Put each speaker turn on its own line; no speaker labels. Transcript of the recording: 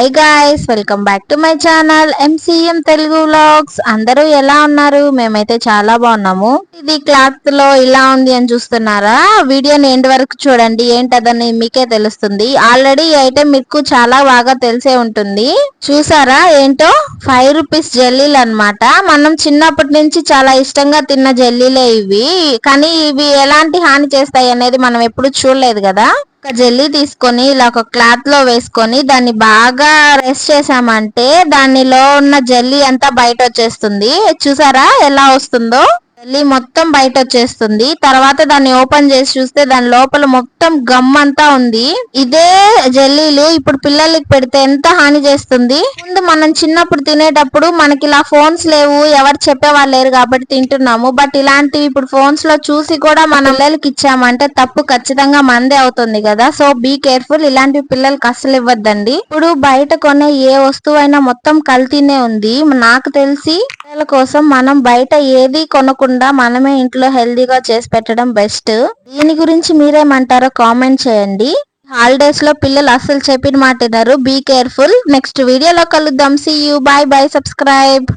Hi guys, welcome back to my channel MCM Telugu vlogs. అందరూ ఎలా ఉన్నారు? మేమైతే చాలా బాగున్నాము. ఇది క్లాత్ లో ఇలా ఉంది అని చూస్తున్నారా? వీడియోని ఎండ్ వరకు చూడండి, ఏంటదని మీకే తెలుస్తుంది. ఆల్రెడీ ఈ ఐటెం మీకు చాలా బాగా తెలిసే ఉంటుంది. చూసారా ఏంటో? 5 రూపీస్ జెల్లీలు అన్నమాట. మనం చిన్నప్పటి నుంచి చాలా ఇష్టంగా తిన్న జెల్లీలే ఇవి. కానీ ఇవి ఎలాంటి హాని చేస్తాయి అనేది మనం ఎప్పుడు చూడలేదు కదా. ఒక జెల్లీ తీసుకొని ఇలా ఒక క్లాత్ లో వేసుకొని దాన్ని బాగా రెస్ట్ చేసామంటే దానిలో ఉన్న జెల్లీ అంతా బయట వచ్చేస్తుంది. చూసారా ఎలా వస్తుందో? జెల్లీ మొత్తం బయట వచ్చేస్తుంది. తర్వాత దాన్ని ఓపెన్ చేసి చూస్తే దాని లోపల మొత్తం గమ్ అంతా ఉంది. ఇదే జెల్లీలు ఇప్పుడు పిల్లలకి పెడితే ఎంత హాని చేస్తుంది. ముందు మనం చిన్నప్పుడు తినేటప్పుడు మనకి ఇలా ఫోన్స్ లేవు, ఎవరు చెప్పేవాళ్ళు లేరు కాబట్టి తింటున్నాము. బట్ ఇలాంటివి ఇప్పుడు ఫోన్స్ లో చూసి కూడా మన పిల్లలకి ఇచ్చామంటే తప్పు ఖచ్చితంగా మందే అవుతుంది కదా. సో బీ కేర్ఫుల్, ఇలాంటివి పిల్లలకి అస్సలు ఇవ్వద్దండి. ఇప్పుడు బయట కొనే ఏ వస్తువైనా మొత్తం కల్తీనే ఉంది. నాకు తెలిసి పిల్లల కోసం మనం బయట ఏది కొనకుండా మనమే ఇంట్లో హెల్దీగా చేసి పెట్టడం బెస్ట్. దీని గురించి మీరేమంటారో కామెంట్ చేయండి. హాలిడేస్ లో పిల్లలు అస్సలు చెప్పిన మాట వినరు. Be careful. నెక్స్ట్ వీడియోలో కలుద్దాం. See you. Bye bye. Subscribe.